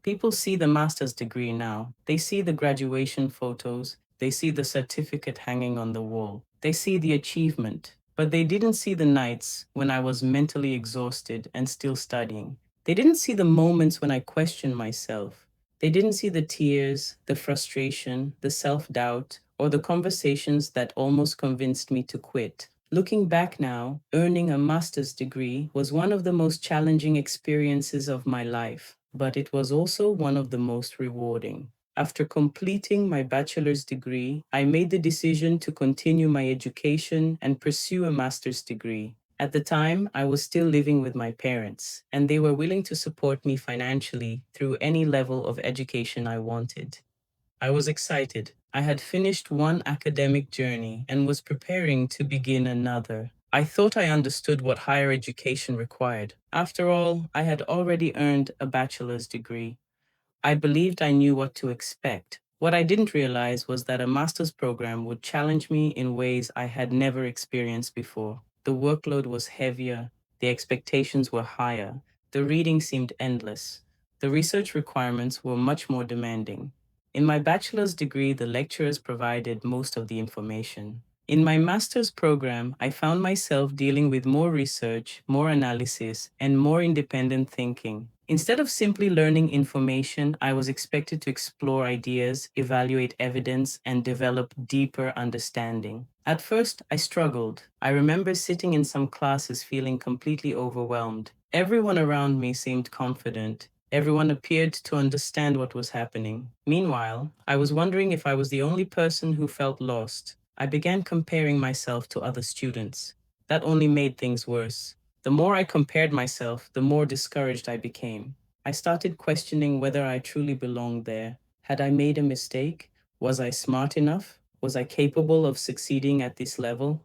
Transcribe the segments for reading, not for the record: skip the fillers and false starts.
People see the master's degree now. They see the graduation photos. They see the certificate hanging on the wall. They see the achievement. But they didn't see the nights when I was mentally exhausted and still studying. They didn't see the moments when I questioned myself. They didn't see the tears, the frustration, the self doubt, or the conversations that almost convinced me to quit. Looking back now, earning a master's degree was one of the most challenging experiences of my life, but it was also one of the most rewarding. After completing my bachelor's degree, I made the decision to continue my education and pursue a master's degree. At the time, I was still living with my parents, and they were willing to support me financially through any level of education I wanted. I was excited. I had finished one academic journey and was preparing to begin another. I thought I understood what higher education required. After all, I had already earned a bachelor's degree. I believed I knew what to expect. What I didn't realize was that a master's program would challenge me in ways I had never experienced before. The workload was heavier, the expectations were higher, the reading seemed endless. The research requirements were much more demanding. In my bachelor's degree, the lecturers provided most of the information. In my master's program, I found myself dealing with more research, more analysis, and more independent thinking. Instead of simply learning information, I was expected to explore ideas, evaluate evidence, and develop deeper understanding. At first, I struggled. I remember sitting in some classes feeling completely overwhelmed. Everyone around me seemed confident. Everyone appeared to understand what was happening. Meanwhile, I was wondering if I was the only person who felt lost. I began comparing myself to other students. That only made things worse. The more I compared myself, the more discouraged I became. I started questioning whether I truly belonged there. Had I made a mistake? Was I smart enough? Was I capable of succeeding at this level?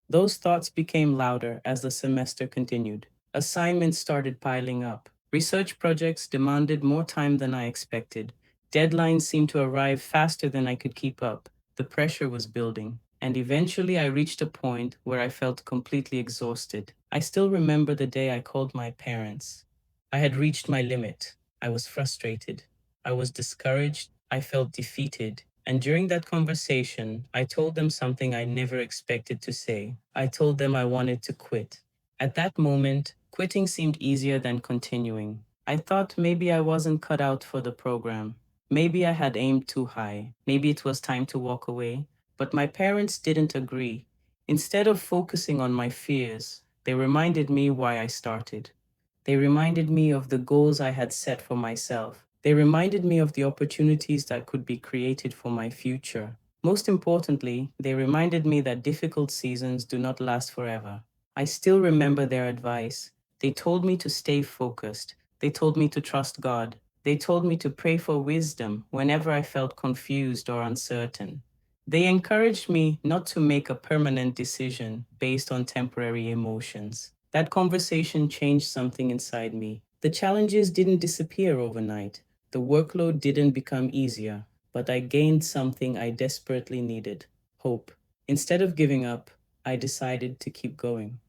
Those thoughts became louder as the semester continued. Assignments started piling up. Research projects demanded more time than I expected. Deadlines seemed to arrive faster than I could keep up. The pressure was building, and eventually I reached a point where I felt completely exhausted. I still remember the day I called my parents. I had reached my limit. I was frustrated. I was discouraged. I felt defeated. And during that conversation, I told them something I never expected to say. I told them I wanted to quit. At that moment, quitting seemed easier than continuing. I thought maybe I wasn't cut out for the program. Maybe I had aimed too high. Maybe it was time to walk away. But my parents didn't agree. Instead of focusing on my fears, they reminded me why I started. They reminded me of the goals I had set for myself. They reminded me of the opportunities that could be created for my future. Most importantly, they reminded me that difficult seasons do not last forever. I still remember their advice. They told me to stay focused. They told me to trust God. They told me to pray for wisdom whenever I felt confused or uncertain. They encouraged me not to make a permanent decision based on temporary emotions. That conversation changed something inside me. The challenges didn't disappear overnight. The workload didn't become easier, but I gained something I desperately needed: hope. Instead of giving up, I decided to keep going.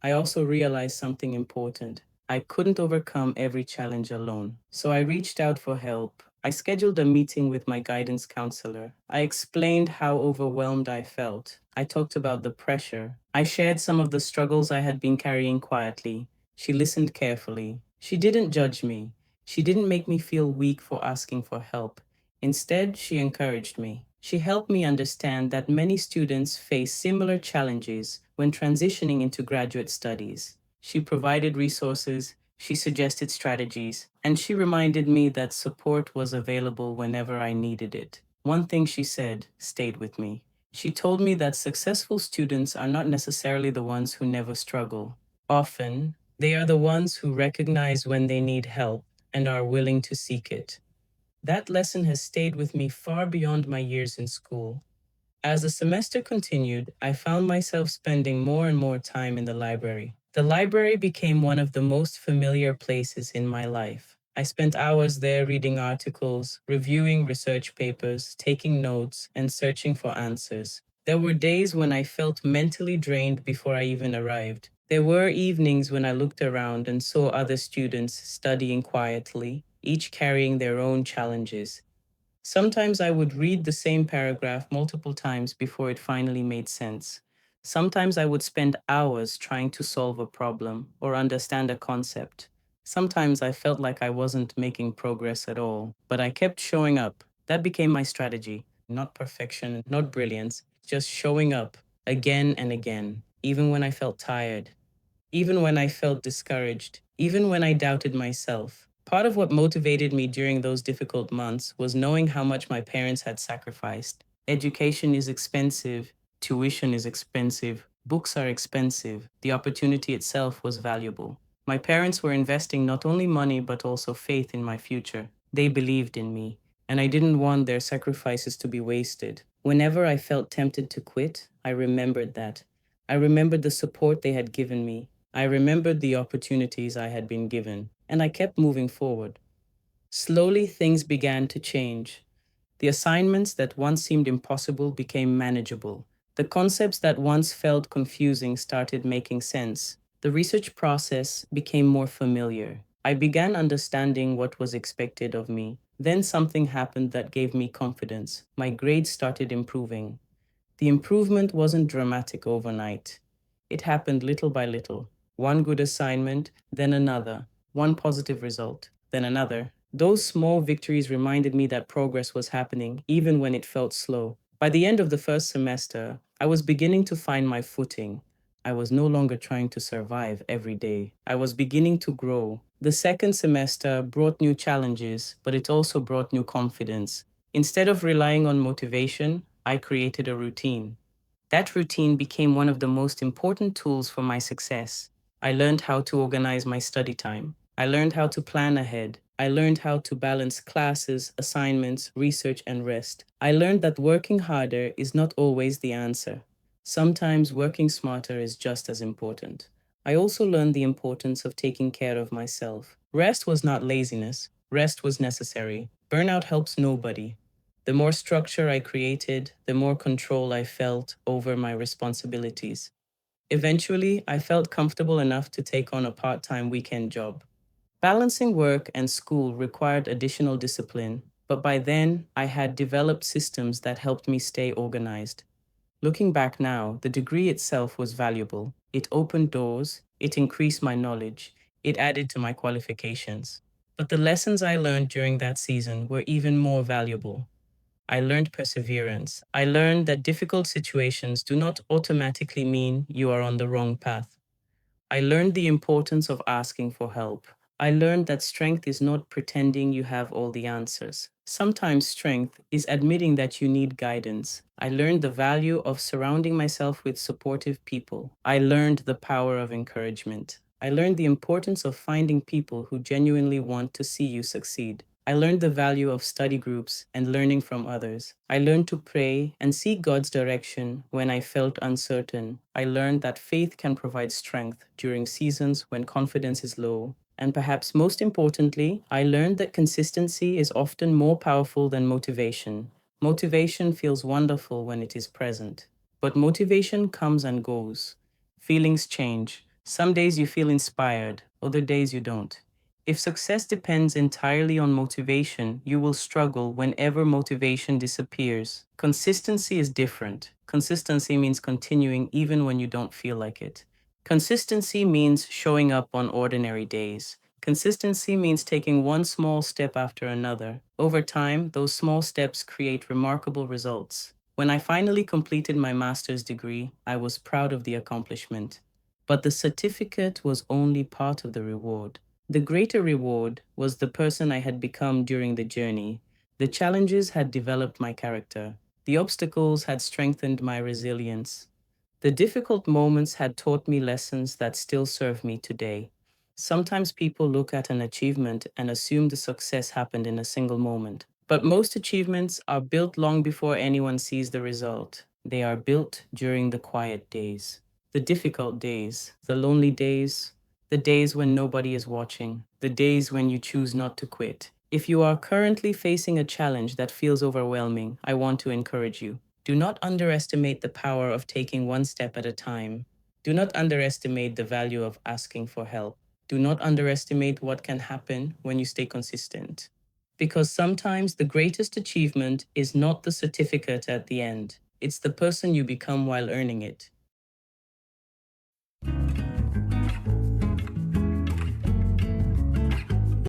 I also realized something important. I couldn't overcome every challenge alone, so I reached out for help. I scheduled a meeting with my guidance counselor. I explained how overwhelmed I felt. I talked about the pressure. I shared some of the struggles I had been carrying quietly. She listened carefully. She didn't judge me. She didn't make me feel weak for asking for help. Instead, she encouraged me. She helped me understand that many students face similar challenges when transitioning into graduate studies. She provided resources, she suggested strategies, and she reminded me that support was available whenever I needed it. One thing she said stayed with me. She told me that successful students are not necessarily the ones who never struggle. Often, they are the ones who recognize when they need help and are willing to seek it. That lesson has stayed with me far beyond my years in school. As the semester continued, I found myself spending more and more time in the library. The library became one of the most familiar places in my life. I spent hours there reading articles, reviewing research papers, taking notes, and searching for answers. There were days when I felt mentally drained before I even arrived. There were evenings when I looked around and saw other students studying quietly. each carrying their own challenges. Sometimes I would read the same paragraph multiple times before it finally made sense. Sometimes I would spend hours trying to solve a problem or understand a concept. Sometimes I felt like I wasn't making progress at all, but I kept showing up. That became my strategy. Not perfection, not brilliance, just showing up again and again, even when I felt tired, even when I felt discouraged, even when I doubted myself. Part of what motivated me during those difficult months was knowing how much my parents had sacrificed. Education is expensive, tuition is expensive, books are expensive, the opportunity itself was valuable. My parents were investing not only money but also faith in my future. They believed in me, and I didn't want their sacrifices to be wasted. Whenever I felt tempted to quit, I remembered that. I remembered the support they had given me. I remembered the opportunities I had been given, and I kept moving forward. Slowly, things began to change. The assignments that once seemed impossible became manageable. The concepts that once felt confusing started making sense. The research process became more familiar. I began understanding what was expected of me. Then something happened that gave me confidence. My grades started improving. The improvement wasn't dramatic overnight. It happened little by little. One good assignment, then another. One positive result, then another. Those small victories reminded me that progress was happening, even when it felt slow. By the end of the first semester, I was beginning to find my footing. I was no longer trying to survive every day. I was beginning to grow. The second semester brought new challenges, but it also brought new confidence. Instead of relying on motivation, I created a routine. That routine became one of the most important tools for my success. I learned how to organize my study time. I learned how to plan ahead. I learned how to balance classes, assignments, research, and rest. I learned that working harder is not always the answer. Sometimes working smarter is just as important. I also learned the importance of taking care of myself. Rest was not laziness, rest was necessary. Burnout helps nobody. The more structure I created, the more control I felt over my responsibilities. Eventually, I felt comfortable enough to take on a part time weekend job. Balancing work and school required additional discipline, but by then, I had developed systems that helped me stay organized. Looking back now, the degree itself was valuable. It opened doors, it increased my knowledge, it added to my qualifications. But the lessons I learned during that season were even more valuable. I learned perseverance. I learned that difficult situations do not automatically mean you are on the wrong path. I learned the importance of asking for help. I learned that strength is not pretending you have all the answers. Sometimes strength is admitting that you need guidance. I learned the value of surrounding myself with supportive people. I learned the power of encouragement. I learned the importance of finding people who genuinely want to see you succeed. I learned the value of study groups and learning from others. I learned to pray and seek God's direction when I felt uncertain. I learned that faith can provide strength during seasons when confidence is low. And perhaps most importantly, I learned that consistency is often more powerful than motivation. Motivation feels wonderful when it is present, but motivation comes and goes. Feelings change. Some days you feel inspired, other days you don't. If success depends entirely on motivation, you will struggle whenever motivation disappears. Consistency is different. Consistency means continuing even when you don't feel like it. Consistency means showing up on ordinary days. Consistency means taking one small step after another. Over time, those small steps create remarkable results. When I finally completed my master's degree, I was proud of the accomplishment. But the certificate was only part of the reward. The greater reward was the person I had become during the journey. The challenges had developed my character. The obstacles had strengthened my resilience. The difficult moments had taught me lessons that still serve me today. Sometimes people look at an achievement and assume the success happened in a single moment. But most achievements are built long before anyone sees the result. They are built during the quiet days, the difficult days, the lonely days, the days when nobody is watching, the days when you choose not to quit. If you are currently facing a challenge that feels overwhelming, I want to encourage you. Do not underestimate the power of taking one step at a time. Do not underestimate the value of asking for help. Do not underestimate what can happen when you stay consistent. Because sometimes the greatest achievement is not the certificate at the end, it's the person you become while earning it.